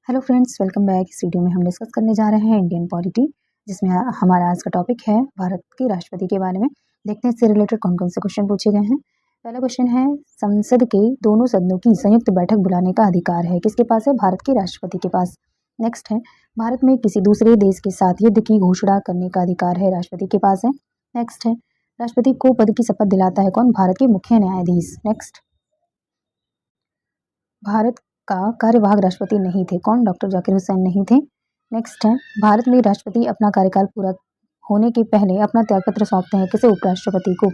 Hello friends, welcome back. इस video में हम डिस्कस करने जा रहे हैं इंडियन पॉलिटी, जिसमें हमारा आज का टॉपिक है भारत के राष्ट्रपति के बारे में। देखते हैं इससे रिलेटेड कौन कौन से क्वेश्चन पूछे गए हैं। पहला क्वेश्चन है, संसद के दोनों सदनों की संयुक्त बैठक बुलाने का अधिकार है किसके पास है? भारत के राष्ट्रपति के पास। नेक्स्ट है, भारत में किसी दूसरे देश के साथ युद्ध की घोषणा करने का अधिकार है राष्ट्रपति के पास है। नेक्स्ट है, राष्ट्रपति को पद की शपथ दिलाता है कौन? भारत के मुख्य न्यायाधीश। नेक्स्ट, भारत का कार्यवाहक राष्ट्रपति नहीं थे कौन? डॉक्टर जाकिर हुसैन नहीं थे। नेक्स्ट है, भारत में राष्ट्रपति अपना कार्यकाल पूरा होने के पहले अपना त्यागपत्र सौंपते हैं किसे? उपराष्ट्रपति को।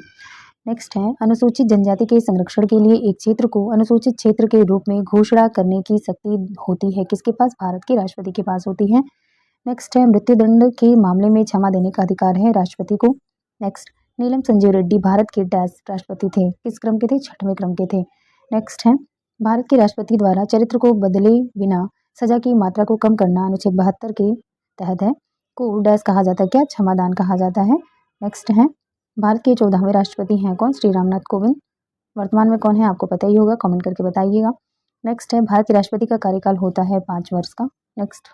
नेक्स्ट है, अनुसूचित जनजाति के संरक्षण के लिए एक क्षेत्र को अनुसूचित क्षेत्र के रूप में घोषणा करने की शक्ति होती है किसके पास? भारत के राष्ट्रपति के पास होती है। नेक्स्ट है, मृत्युदंड के मामले में क्षमा देने का अधिकार है राष्ट्रपति को। नेक्स्ट, नीलम संजीव रेड्डी भारत के डैश राष्ट्रपति थे, किस क्रम के थे? 6वें क्रम के थे। नेक्स्ट है, भारत के राष्ट्रपति द्वारा चरित्र को बदले बिना सजा की मात्रा को कम करना अनुच्छेद 72 के तहत है को डैश कहा जाता है क्या? क्षमादान कहा जाता है। नेक्स्ट है, भारत के 14वें राष्ट्रपति हैं कौन? श्री रामनाथ कोविंद। वर्तमान में कौन है आपको पता ही होगा, कमेंट करके बताइएगा। नेक्स्ट है, भारत के राष्ट्रपति का कार्यकाल होता है 5 वर्ष का। नेक्स्ट,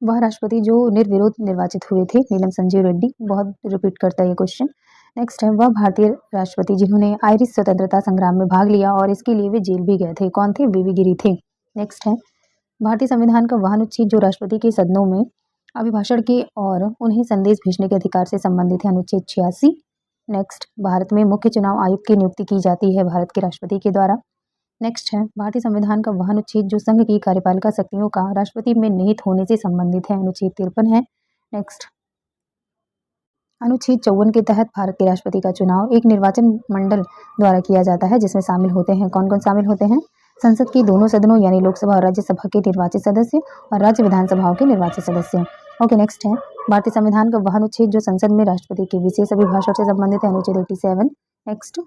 वह राष्ट्रपति जो निर्विरोध निर्वाचित हुए थे, नीलम संजीव रेड्डी। बहुत रिपीट करता है ये क्वेश्चन। नेक्स्ट है, वह भारतीय राष्ट्रपति जिन्होंने आयरिश स्वतंत्रता संग्राम में भाग लिया और इसके लिए वे जेल भी गए थे, कौन थे? वीवी गिरी थे। नेक्स्ट है, भारतीय संविधान का वह अनुच्छेद जो राष्ट्रपति के सदनों में अभिभाषण के और उन्हें संदेश भेजने के अधिकार से संबंधित है, अनुच्छेद 86। नेक्स्ट, भारत में मुख्य चुनाव आयुक्त की नियुक्ति की जाती है भारत के राष्ट्रपति के द्वारा। नेक्स्ट है, भारतीय संविधान का वह अनुच्छेद जो संघ की कार्यपालिका शक्तियों का राष्ट्रपति में निहित होने से संबंधित है, अनुच्छेद 53 है। नेक्स्ट, अनुच्छेद 54 के तहत भारत के राष्ट्रपति का चुनाव एक निर्वाचन मंडल द्वारा किया जाता है जिसमें शामिल होते हैं कौन कौन शामिल होते हैं? संसद के दोनों सदनों यानी लोकसभा और राज्यसभा के निर्वाचित सदस्य और राज्य विधानसभाओं के निर्वाचित सदस्य। ओके, नेक्स्ट है, भारतीय संविधान का वह अनुच्छेद जो संसद में राष्ट्रपति के विशेष अभिभाषण से संबंधित है, अनुच्छेद 87। नेक्स्ट,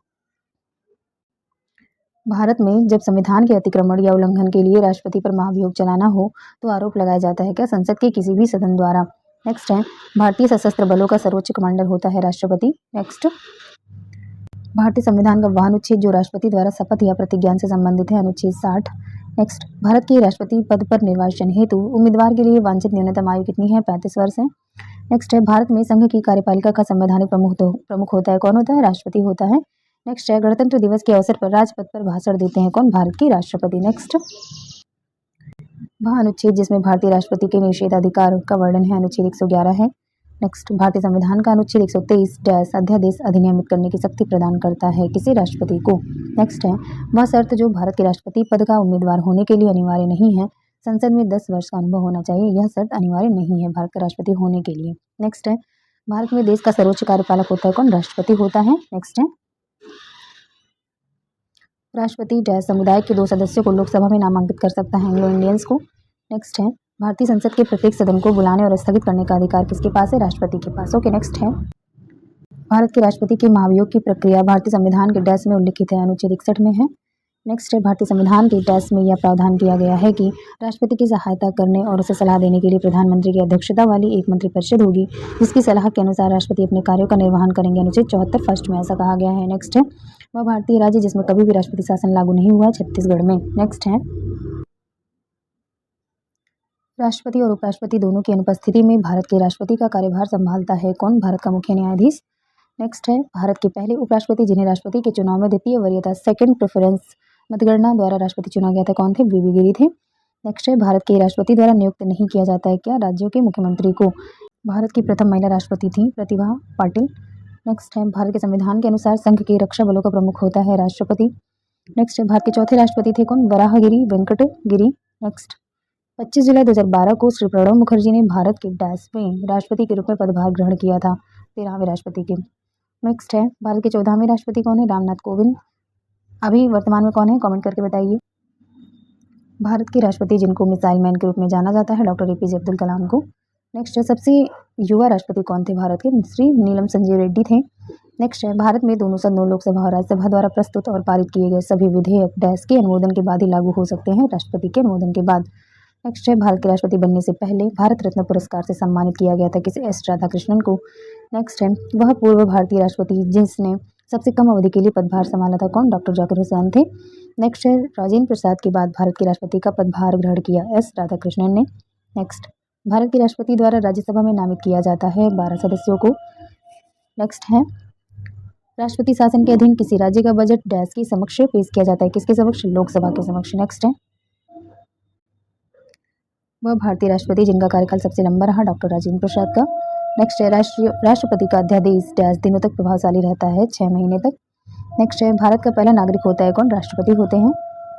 भारत में जब संविधान के अतिक्रमण या उल्लंघन के लिए राष्ट्रपति पर महाभियोग चलाना हो तो आरोप लगाया जाता है क्या? संसद के किसी भी सदन द्वारा। नेक्स्ट है, भारतीय सशस्त्र बलों का सर्वोच्च कमांडर होता है राष्ट्रपति। नेक्स्ट, भारतीय संविधान का वह अनुच्छेद जो राष्ट्रपति द्वारा शपथ या प्रतिज्ञान से संबंधित है, अनुच्छेद 60। नेक्स्ट, भारत के राष्ट्रपति पद पर निर्वाचन हेतु उम्मीदवार के लिए वांछित न्यूनतम आयु कितनी है? 35 वर्ष है। नेक्स्ट है, भारत में संघ की कार्यपालिका का संवैधानिक प्रमुख होता है, कौन होता है? राष्ट्रपति होता है। नेक्स्ट है, गणतंत्र दिवस के अवसर पर राजपथ पर भाषण देते हैं कौन? भारत के राष्ट्रपति। नेक्स्ट, वह अनुच्छेद जिसमें भारतीय राष्ट्रपति के निषेधाधिकार का वर्णन है, अनुच्छेद 111 है। नेक्स्ट, भारतीय संविधान का अनुच्छेद 123 डैश अध्यादेश अधिनियमित करने की शक्ति प्रदान करता है किसी? राष्ट्रपति को। नेक्स्ट है, वह शर्त जो भारत के राष्ट्रपति पद का उम्मीदवार होने के लिए अनिवार्य नहीं है, संसद में 10 वर्ष का अनुभव होना चाहिए, यह शर्त अनिवार्य नहीं है भारत का राष्ट्रपति होने के लिए। नेक्स्ट है, भारत में देश का सर्वोच्च कार्यपालक होता है कौन? राष्ट्रपति होता है। नेक्स्ट है, राष्ट्रपति डैश समुदाय के 2 सदस्यों को लोकसभा में नामांकित कर सकता है, एंग्लो इंडियंस को। नेक्स्ट है, भारतीय संसद के प्रत्येक सदन को बुलाने और स्थगित करने का अधिकार किसके पास है? राष्ट्रपति के पास। ओके, नेक्स्ट है, भारत के राष्ट्रपति के महाभियोग की प्रक्रिया भारतीय संविधान के डैश में उल्लिखित है, अनुच्छेद 61 में है। नेक्स्ट है, भारतीय संविधान के डैश में यह प्रावधान किया गया है कि राष्ट्रपति की सहायता करने और उसे सलाह देने के लिए प्रधानमंत्री की अध्यक्षता वाली एक मंत्रिपरिषद होगी जिसकी सलाह के अनुसार राष्ट्रपति अपने कार्यों का निर्वहन करेंगे, अनुच्छेद 74 फर्स्ट में ऐसा कहा गया है। नेक्स्ट है, वह भारतीय राज्य जिसमें कभी भी राष्ट्रपति शासन लागू नहीं हुआ है, छत्तीसगढ़ में। नेक्स्ट है, राष्ट्रपति और उपराष्ट्रपति दोनों की अनुपस्थिति में भारत के राष्ट्रपति का कार्यभार संभालता है कौन? भारत का मुख्य न्यायाधीश। नेक्स्ट है, भारत के पहले उपराष्ट्रपति जिन्हें राष्ट्रपति के चुनाव में द्वितीय वरीयता सेकंड प्रेफरेंस मतगणना द्वारा राष्ट्रपति चुना गया था, कौन थे? वीवी गिरी थे। नेक्स्ट है, भारत के राष्ट्रपति द्वारा नियुक्त नहीं किया जाता है क्या? राज्यों के मुख्यमंत्री को। भारत की प्रथम महिला राष्ट्रपति थी प्रतिभा पाटिल। नेक्स्ट है, भारत के संविधान के अनुसार संघ के रक्षा बलों का प्रमुख होता है राष्ट्रपति। नेक्स्ट है, भारत के चौथे राष्ट्रपति थे कौन? वराहगिरी वेंकट गिरी। नेक्स्ट, 25 जुलाई 2012 को श्री प्रणब मुखर्जी ने भारत के डैश में राष्ट्रपति के रूप में पदभार ग्रहण किया था, 13वें राष्ट्रपति के। नेक्स्ट है, भारत के 14वें राष्ट्रपति कौन है? रामनाथ कोविंद। अभी वर्तमान में कौन है? कमेंट करके बताइए। भारत के राष्ट्रपति जिनको मिसाइल मैन के रूप में जाना जाता है, डॉक्टर एपीजे अब्दुल कलाम को। नेक्स्ट है, सबसे युवा राष्ट्रपति कौन थे भारत के? श्री नीलम संजीव रेड्डी थे। नेक्स्ट है, भारत में दोनों सदनों लोकसभा और राज्यसभा द्वारा प्रस्तुत और पारित किए गए सभी विधेयक डैश के अनुमोदन के बाद ही लागू हो सकते हैं, राष्ट्रपति के अनुमोदन के बाद। नेक्स्ट है, भारत के राष्ट्रपति बनने से पहले भारत रत्न पुरस्कार से सम्मानित किया गया था किसे? एस राधाकृष्णन को। नेक्स्ट है, वह पूर्व भारतीय राष्ट्रपति जिसने सबसे कम अवधि के लिए पदभार संभाला था, कौन? डॉक्टर जाकिर हुसैन थे। नेक्स्ट है राजेंद्र प्रसाद के बाद भारत के राष्ट्रपति का पदभार ग्रहण किया एस राधाकृष्णन ने। नेक्स्ट, भारत के राष्ट्रपति द्वारा राज्यसभा में नामित किया जाता है 12 सदस्यों को। नेक्स्ट है राष्ट्रपति शासन के अधीन किसी राज्य का बजट डैश के समक्ष पेश किया जाता है, किसके समक्ष? लोकसभा के समक्ष। नेक्स्ट है वह भारतीय राष्ट्रपति जिनका कार्यकाल सबसे लंबा रहा, डॉक्टर राजेंद्र प्रसाद का। नेक्स्ट है राष्ट्रपति का अध्यादेश डैश दिनों तक प्रभावशाली रहता है, 6 महीने तक। नेक्स्ट है भारत का पहला नागरिक होता है कौन? राष्ट्रपति होते हैं।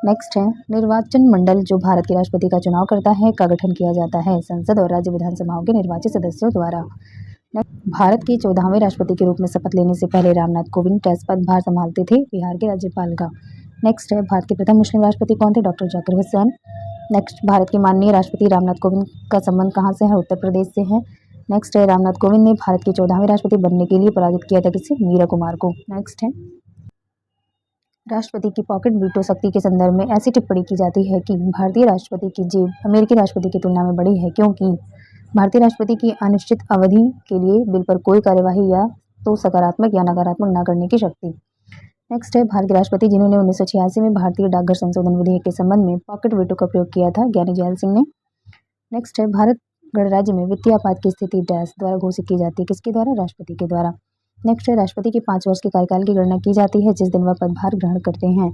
नेक्स्ट है निर्वाचन मंडल जो भारत के राष्ट्रपति का चुनाव करता है का गठन किया जाता है संसद और राज्य विधानसभाओं के निर्वाचित सदस्यों द्वारा। भारत के 14वें राष्ट्रपति के रूप में शपथ लेने से पहले रामनाथ कोविंद टेस्ट पदभार संभालते थे बिहार के राज्यपाल का। नेक्स्ट है भारत के प्रथम मुस्लिम राष्ट्रपति कौन थे? डॉक्टर जाकिर हुसैन। नेक्स्ट, भारत के माननीय राष्ट्रपति रामनाथ कोविंद का संबंध कहाँ से है? उत्तर प्रदेश से है। नेक्स्ट है रामनाथ कोविंद ने भारत के 14वें राष्ट्रपति बनने के लिए पराजित किया था किसे? मीरा कुमार को। नेक्स्ट है राष्ट्रपति की पॉकेट वीटो शक्ति के संदर्भ में ऐसी टिप्पणी की जाती है कि भारतीय राष्ट्रपति की जेब अमेरिकी राष्ट्रपति की तुलना में बड़ी है क्योंकि भारतीय राष्ट्रपति की अनिश्चित अवधि के लिए बिल पर कोई कार्यवाही या तो सकारात्मक या नकारात्मक न करने की शक्ति। नेक्स्ट है भारत के राष्ट्रपति जिन्होंने 1986 में भारतीय डाकघर संशोधन विधेयक के संबंध में पॉकेट वीटो का प्रयोग किया था, ज्ञानी जैल सिंह ने। नेक्स्ट है भारत गणराज्य में वित्तीय आपात की स्थिति डैश द्वारा घोषित की जाती है, किसके द्वारा? राष्ट्रपति के द्वारा। नेक्स्ट है राष्ट्रपति के 5 वर्ष के कार्यकाल की गणना की जाती है जिस दिन वह पदभार ग्रहण करते हैं।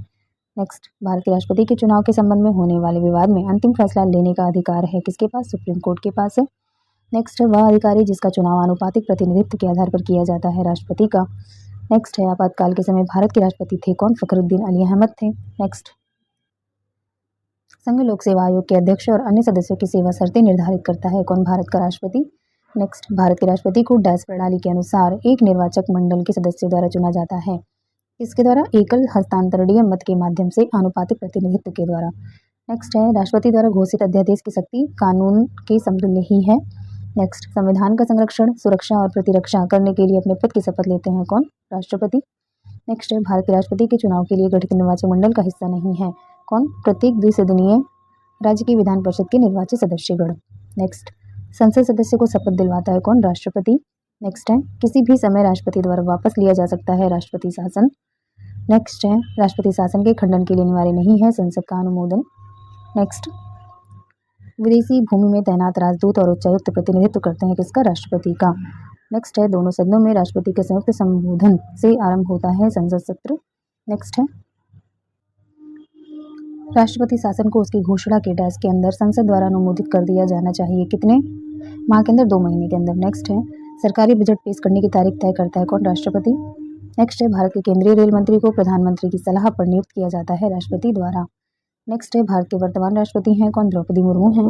नेक्स्ट, भारत के राष्ट्रपति के चुनाव के संबंध में होने वाले विवाद में अंतिम फैसला लेने का अधिकार है किसके पास? सुप्रीम कोर्ट के पास है। नेक्स्ट है वह अधिकारी जिसका चुनाव आनुपातिक प्रतिनिधित्व के आधार पर किया जाता है, राष्ट्रपति का। नेक्स्ट है आपातकाल के समय भारत के राष्ट्रपति थे कौन? फखरुद्दीन अली अहमद थे। नेक्स्ट, संघ लोक सेवा आयोग के अध्यक्ष और अन्य सदस्यों की सेवा शर्तें निर्धारित करता है कौन? भारत का राष्ट्रपति। नेक्स्ट, भारत के राष्ट्रपति को डैश प्रणाली के अनुसार एक निर्वाचक मंडल के सदस्यों द्वारा चुना जाता है, इसके द्वारा एकल हस्तांतरणीय मत के माध्यम से आनुपातिक प्रतिनिधित्व के द्वारा। नेक्स्ट है राष्ट्रपति द्वारा घोषित अध्यादेश की शक्ति कानून के समतुल्य ही है। नेक्स्ट, संविधान का संरक्षण, सुरक्षा और प्रतिरक्षा करने के लिए अपने पद की शपथ लेते हैं कौन? राष्ट्रपति। नेक्स्ट है भारत के राष्ट्रपति के चुनाव के लिए गठित निर्वाचक मंडल का हिस्सा नहीं है कौन? प्रत्येक द्विसदनीय राज्य की विधान परिषद के निर्वाचित सदस्यगण। नेक्स्ट, संसद सदस्य को शपथ दिलवाता है कौन? राष्ट्रपति। नेक्स्ट है किसी भी समय राष्ट्रपति द्वारा वापस लिया जा सकता है राष्ट्रपति शासन। नेक्स्ट है राष्ट्रपति शासन के खंडन के लिए अनिवार्य नहीं है संसद का अनुमोदन। नेक्स्ट, विदेशी भूमि में तैनात राजदूत और उच्चायुक्त प्रतिनिधित्व करते हैं किसका? राष्ट्रपति का। नेक्स्ट है दोनों सदनों में राष्ट्रपति के संयुक्त संबोधन से आरंभ होता है संसद सत्र। नेक्स्ट है राष्ट्रपति शासन को उसकी घोषणा के डैश के अंदर संसद द्वारा अनुमोदित कर दिया जाना चाहिए, कितने माह के अंदर? 2 महीने के अंदर। नेक्स्ट है सरकारी बजट पेश करने की तारीख तय करता है कौन? राष्ट्रपति। नेक्स्ट है भारत के केंद्रीय रेल मंत्री को प्रधानमंत्री की सलाह पर नियुक्त किया जाता है राष्ट्रपति द्वारा। नेक्स्ट है भारत के वर्तमान राष्ट्रपति हैं कौन? द्रौपदी मुर्मू हैं।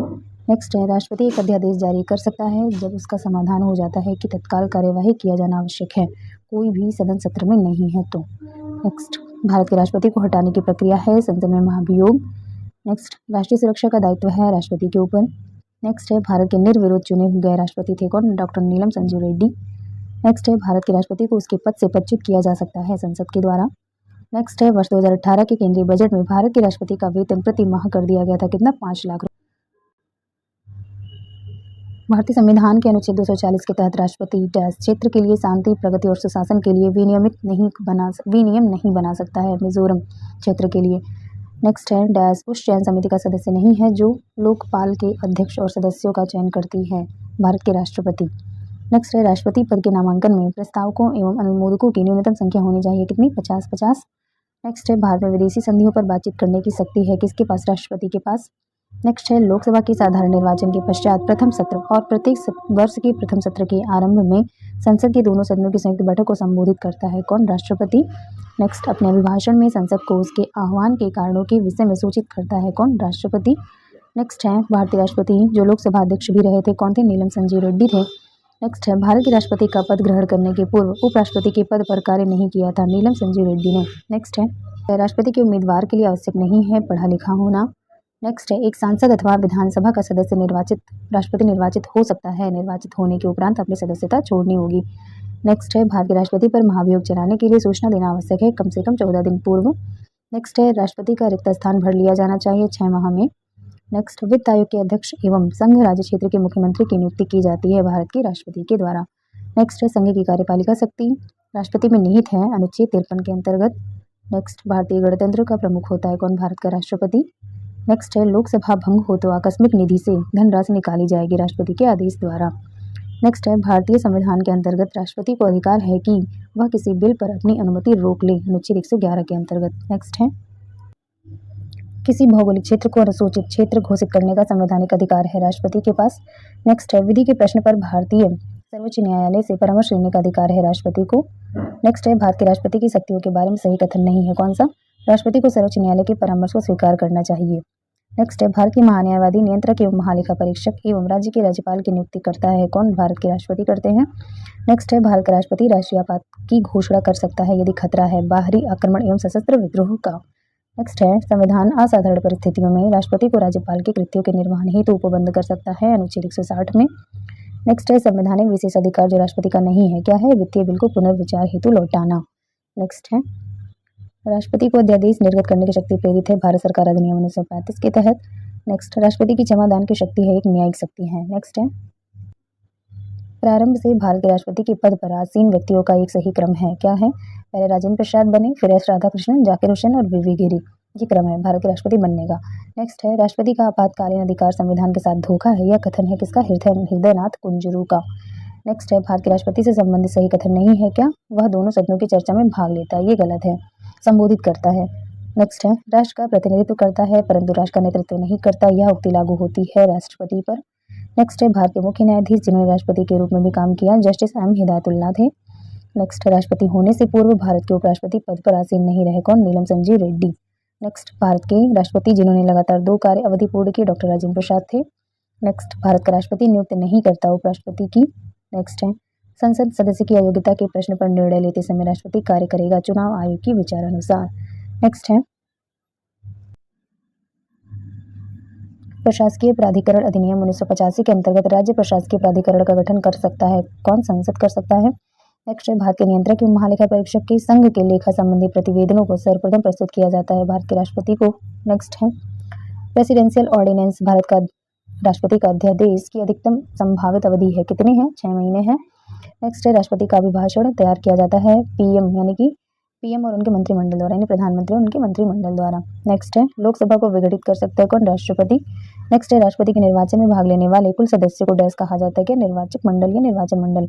नेक्स्ट है राष्ट्रपति एक अध्यादेश जारी कर सकता है जब उसका समाधान हो जाता है कि तत्काल कार्यवाही किया जाना आवश्यक है, कोई भी सदन सत्र में नहीं है तो। नेक्स्ट, भारत के राष्ट्रपति को हटाने की प्रक्रिया है संसद में महाभियोग। नेक्स्ट, राष्ट्रीय सुरक्षा का दायित्व है राष्ट्रपति के ऊपर। नेक्स्ट है भारत के निर्विरोध चुने गए राष्ट्रपति थे कौन? डॉक्टर नीलम संजीव रेड्डी। नेक्स्ट है भारत के राष्ट्रपति को उसके पद से पदच्युत किया जा सकता है संसद के द्वारा। नेक्स्ट है वर्ष 2018 के केंद्रीय बजट में भारत के राष्ट्रपति का वेतन प्रति माह कर दिया गया था कितना? 5 लाख रुपये। भारतीय संविधान के अनुच्छेद 240 के तहत राष्ट्रपति डैश क्षेत्र के लिए शांति, प्रगति और सुशासन के लिए विनियम नहीं बना सकता है मिजोरम क्षेत्र के लिए। नेक्स्ट है डैश उस चयन समिति का सदस्य नहीं है जो लोकपाल के अध्यक्ष और सदस्यों का चयन करती है, भारत के राष्ट्रपति। नेक्स्ट है राष्ट्रपति पद के नामांकन में प्रस्तावकों एवं अनुमोदकों की न्यूनतम संख्या होनी चाहिए, कितनी? 50-50। नेक्स्ट है भारत में विदेशी संधियों पर बातचीत करने की शक्ति है किसके पास? राष्ट्रपति के पास। नेक्स्ट है लोकसभा के साधारण निर्वाचन के पश्चात प्रथम सत्र और प्रत्येक वर्ष के प्रथम सत्र के आरंभ में संसद के दोनों सदनों की संयुक्त बैठक को संबोधित करता है कौन? राष्ट्रपति। नेक्स्ट, अपने अभिभाषण में संसद को उसके आह्वान के कारणों के विषय में सूचित करता है कौन? राष्ट्रपति। नेक्स्ट है भारतीय राष्ट्रपति जो लोकसभा अध्यक्ष भी रहे थे कौन थे? नीलम संजीव रेड्डी थे। नेक्स्ट है भारत के राष्ट्रपति का पद ग्रहण करने के पूर्व उपराष्ट्रपति के पद पर कार्य नहीं किया था, नीलम संजीव रेड्डी ने। नेक्स्ट है राष्ट्रपति के उम्मीदवार के लिए आवश्यक नहीं है पढ़ा लिखा होना। नेक्स्ट है एक सांसद अथवा विधानसभा का सदस्य राष्ट्रपति निर्वाचित हो सकता है, निर्वाचित होने के उपरांत अपनी सदस्यता छोड़नी होगी। नेक्स्ट है भारत के राष्ट्रपति पर महाभियोग चलाने के लिए सूचना देना आवश्यक है कम से कम 14 दिन पूर्व। नेक्स्ट है राष्ट्रपति का रिक्त स्थान भर लिया जाना चाहिए 6 माह में। नेक्स्ट, वित्त आयोग के अध्यक्ष एवं संघ राज्य क्षेत्र के मुख्यमंत्री की नियुक्ति की जाती है भारत के राष्ट्रपति के द्वारा। नेक्स्ट है संघ की कार्यपालिका शक्ति राष्ट्रपति में निहित है अनुच्छेद 53 के अंतर्गत। नेक्स्ट, भारतीय गणतंत्र का प्रमुख होता है कौन? भारत का राष्ट्रपति। नेक्स्ट है, लोकसभा भंग हो तो आकस्मिक निधि से धनराशि निकाली जाएगी राष्ट्रपति के आदेश द्वारा। नेक्स्ट है, भारतीय संविधान के अंतर्गत राष्ट्रपति को अधिकार है कि वह किसी बिल पर अपनी अनुमति रोक ले, अनुच्छेद 111 के अंतर्गत। नेक्स्ट है, किसी भौगोलिक क्षेत्र को अनुसूचित क्षेत्र घोषित करने का संवैधानिक अधिकार है राष्ट्रपति के पास। नेक्स्ट है, विधि के प्रश्न पर भारतीय सर्वोच्च न्यायालय से परामर्श लेने का अधिकार है राष्ट्रपति को। नेक्स्ट है, भारत के राष्ट्रपति की शक्तियों के बारे में सही कथन नहीं है, कौन सा? राष्ट्रपति को सर्वोच्च न्यायालय के परामर्श को स्वीकार करना चाहिए। नेक्स्ट है, भारत के महान्यायवादी, नियंत्रक एवं महालेखा परीक्षक एवं राज्य के राज्यपाल की नियुक्ति करता है कौन? भारत के राष्ट्रपति करते हैं। नेक्स्ट है, भारत का राष्ट्रपति राष्ट्रीय आपात की घोषणा कर सकता है यदि खतरा है बाहरी आक्रमण एवं सशस्त्र विद्रोह का। नेक्स्ट है, संविधान असाधारण परिस्थितियों में राष्ट्रपति को राज्यपाल के कृत्यों के निर्वहन हेतु उपबंध कर सकता है, अनुच्छेद 160 में। नेक्स्ट है, संवैधानिक विशेष अधिकार जो राष्ट्रपति का नहीं है, क्या है? वित्तीय बिल को पुनर्विचार हेतु लौटाना। नेक्स्ट है, राष्ट्रपति को अध्यादेश निर्गत करने की शक्ति प्रेरित है भारत सरकार अधिनियम 1935 के तहत। नेक्स्ट, राष्ट्रपति की क्षमादान की शक्ति है, एक न्यायिक शक्ति है। नेक्स्ट है, प्रारंभ से भारत के राष्ट्रपति के पद पर आसीन व्यक्तियों का एक सही क्रम है, क्या है? पहले राजेंद्र प्रसाद बने, फिर एस राधाकृष्णन, जाकिर हुसैन और वीवी गिरी, ये क्रम है भारत के राष्ट्रपति बनने का। नेक्स्ट है, राष्ट्रपति का आपातकालीन अधिकार संविधान के साथ धोखा है, यह कथन है किसका? हृदयनाथ कुंजरू का। नेक्स्ट है, भारत के राष्ट्रपति से संबंधित सही कथन नहीं है, क्या? वह दोनों सदनों की चर्चा में भाग लेता है, ये गलत है, संबोधित करता है। नेक्स्ट है, राष्ट्र का प्रतिनिधित्व करता है परंतु राष्ट्र का नेतृत्व नहीं करता, यह उक्ति लागू होती है राष्ट्रपति पर। नेक्स्ट है, भारत के मुख्य न्यायाधीश जिन्होंने राष्ट्रपति के रूप में भी काम किया, जस्टिस एम हिदायतुल्लाह थे। नेक्स्ट, राष्ट्रपति होने से पूर्व भारत के उपराष्ट्रपति पद पर आसीन नहीं रहे, कौन? नीलम संजीव रेड्डी। नेक्स्ट, भारत के राष्ट्रपति जिन्होंने लगातार 2 कार्य अवधि पूर्ण की, डॉक्टर राजेंद्र प्रसाद थे। नेक्स्ट, भारत का राष्ट्रपति नियुक्त नहीं करता उपराष्ट्रपति की। नेक्स्ट है, संसद सदस्य की अयोग्यता के प्रश्न पर निर्णय लेते समय राष्ट्रपति कार्य करेगा चुनाव आयोग की विचारानुसार। नेक्स्ट है, प्रशासकीय प्राधिकरण अधिनियम 1985 के अंतर्गत राज्य प्रशासकीय प्राधिकरण का गठन कर सकता है, कौन? संसद कर सकता है। नेक्स्ट है, भारत के नियंत्रक एवं महालेखा परीक्षक के संघ के लेखा संबंधी प्रतिवेदनों को सर्वप्रथम प्रस्तुत किया जाता है भारत के राष्ट्रपति को। नेक्स्ट है, प्रेसिडेंशियल ऑर्डिनेंस भारत का राष्ट्रपति का अध्यादेश की अधिकतम संभावित अवधि है, कितनी है? 6 महीने है। नेक्स्ट है, राष्ट्रपति का अभिभाषण तैयार किया जाता है पीएम यानी कि पीएम और उनके मंत्रिमंडल द्वारा, यानी प्रधानमंत्री और उनके मंत्रिमंडल द्वारा। नेक्स्ट है, लोकसभा को विघटित कर सकता है कौन? राष्ट्रपति। नेक्स्ट है, राष्ट्रपति के निर्वाचन में भाग लेने वाले कुल सदस्यों को डैश कहा जाता है, क्या? निर्वाचक मंडल या निर्वाचन मंडल।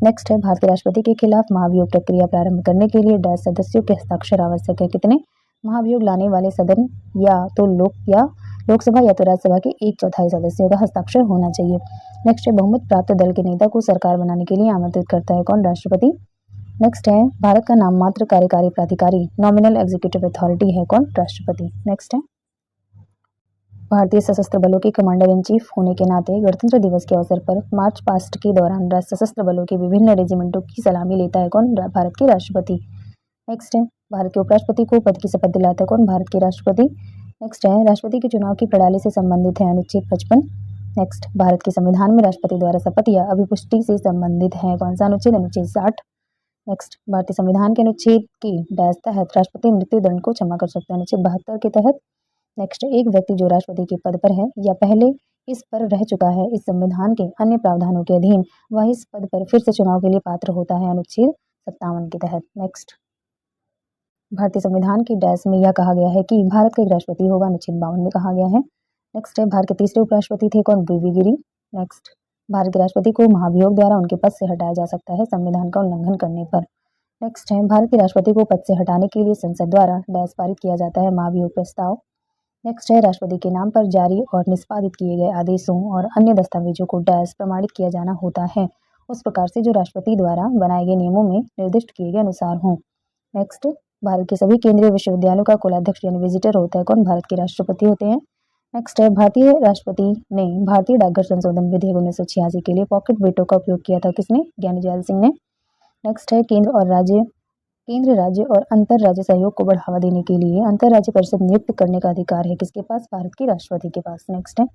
नेक्स्ट है, भारत के राष्ट्रपति के खिलाफ महाभियोग प्रक्रिया प्रारंभ करने के लिए डैश सदस्यों के हस्ताक्षर आवश्यक है, कितने? महाभियोग लाने वाले सदन या तो लोकसभा या तो राज्यसभा के 1/4 सदस्यों का हस्ताक्षर होना चाहिए। नेक्स्ट है, बहुमत प्राप्त दल के नेता को सरकार बनाने के लिए आमंत्रित करता है कौन? राष्ट्रपति। नेक्स्ट है, भारत का नाम मात्र कार्यकारी प्राधिकारी नॉमिनल एग्जीक्यूटिव अथॉरिटी है कौन? राष्ट्रपति। नेक्स्ट है, भारतीय सशस्त्र बलों के कमांडर इन चीफ होने के नाते गणतंत्र दिवस के अवसर पर मार्च पास्ट के दौरान सशस्त्र बलों के विभिन्न रेजिमेंटों की सलामी लेता है कौन? भारत के राष्ट्रपति। नेक्स्ट है, भारत के उपराष्ट्रपति को पद की शपथ दिलाता है कौन? भारत के राष्ट्रपति। नेक्स्ट है, राष्ट्रपति के चुनाव की प्रणाली से संबंधित है अनुच्छेद 55। नेक्स्ट, भारत के संविधान में राष्ट्रपति द्वारा शपथ या अभिपुष्टि से संबंधित है कौन सा अनुच्छेद? अनुच्छेद 60। नेक्स्ट, भारतीय संविधान के अनुच्छेद के डैश तहत राष्ट्रपति मृत्युदंड को क्षमा कर सकते हैं, अनुच्छेद 72 के तहत। नेक्स्ट, एक व्यक्ति जो राष्ट्रपति के पद पर है या पहले इस पर रह चुका है इस संविधान के अन्य प्रावधानों के अधीन वह इस पद पर फिर से चुनाव के लिए पात्र होता है, अनुच्छेद 57 के तहत। नेक्स्ट, भारतीय संविधान के डैश में यह कहा गया है कि भारत का एक राष्ट्रपति होगा, अनुच्छेद 52 में कहा गया है। नेक्स्ट है, भारत के तीसरे उपराष्ट्रपति थे कौन? वीवी गिरी। नेक्स्ट, भारत के राष्ट्रपति को महाभियोग द्वारा उनके पद से हटाया जा सकता है संविधान का उल्लंघन करने पर। नेक्स्ट है, भारत के राष्ट्रपति को पद से हटाने के लिए संसद द्वारा डैश पारित किया जाता है महाभियोग प्रस्ताव। नेक्स्ट है, राष्ट्रपति के नाम पर जारी और निष्पादित किए गए आदेशों और अन्य दस्तावेजों को डैश प्रमाणित किया जाना होता है उस प्रकार से जो राष्ट्रपति द्वारा बनाए गए नियमों में निर्दिष्ट किए गए अनुसार हों। नेक्स्ट, भारत के सभी केंद्रीय विश्वविद्यालयों का कुलाध्यक्ष यानी विजिटर होता है कौन? भारत के राष्ट्रपति होते हैं। नेक्स्ट है, भारतीय राष्ट्रपति ने भारतीय डाकघर संशोधन विधेयक 1986 के लिए पॉकेट वेटो का उपयोग किया था, किसने? ज्ञानी जैल सिंह ने। नेक्स्ट है, केंद्र राज्य और अंतर राज्य सहयोग को बढ़ावा देने के लिए अंतर राज्य परिषद नियुक्त करने का अधिकार है किसके पास? भारत के राष्ट्रपति के पास। नेक्स्ट है,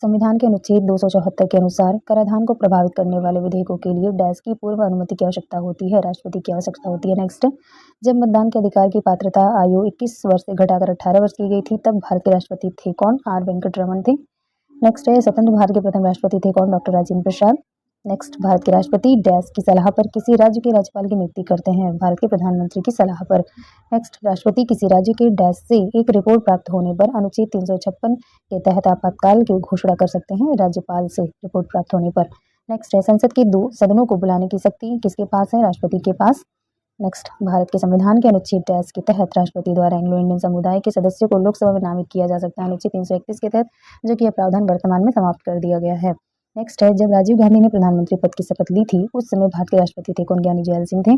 संविधान के अनुच्छेद 274 के अनुसार कराधान को प्रभावित करने वाले विधेयकों के लिए डैश की पूर्व अनुमति की आवश्यकता होती है, राष्ट्रपति की आवश्यकता होती है। नेक्स्ट, जब मतदान के अधिकार की पात्रता आयु 21 वर्ष से घटाकर 18 वर्ष की गई थी तब भारत के राष्ट्रपति थे कौन? आर वेंकट रमन थे। नेक्स्ट है, स्वतंत्र भारत के प्रथम राष्ट्रपति थे कौन? डॉक्टर राजेंद्र प्रसाद। नेक्स्ट, भारत के राष्ट्रपति डैश की सलाह पर किसी राज्य के राज्यपाल की नियुक्ति करते हैं? भारत के प्रधानमंत्री की सलाह पर। नेक्स्ट, राष्ट्रपति किसी राज्य के डैश से एक रिपोर्ट प्राप्त होने पर अनुच्छेद 356 के तहत आपातकाल की घोषणा कर सकते हैं? राज्यपाल से रिपोर्ट प्राप्त होने पर। नेक्स्ट है, संसद के 2 सदनों को बुलाने की शक्ति किसके पास है? राष्ट्रपति के पास। नेक्स्ट, भारत के संविधान के अनुच्छेद डैश के तहत राष्ट्रपति द्वारा एंग्लो इंडियन समुदाय के सदस्यों को लोकसभा में नामित किया जा सकता है? अनुच्छेद 331 के तहत, जो कि यह प्रावधान वर्तमान में समाप्त कर दिया गया है। नेक्स्ट है, जब राजीव गांधी ने प्रधानमंत्री पद की शपथ ली थी उस समय भारत के राष्ट्रपति थे कौन? ज्ञानी जैल सिंह थे।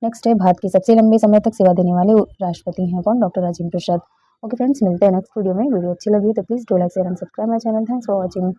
नेक्स्ट है, भारत के सबसे लंबे समय तक सेवा देने वाले राष्ट्रपति हैं कौन? Doctor Rajendra Prasad. Okay friends, मिलते हैं नेक्स्ट वीडियो में। वीडियो अच्छी लगी तो please do like share and subscribe my channel. Thanks for watching.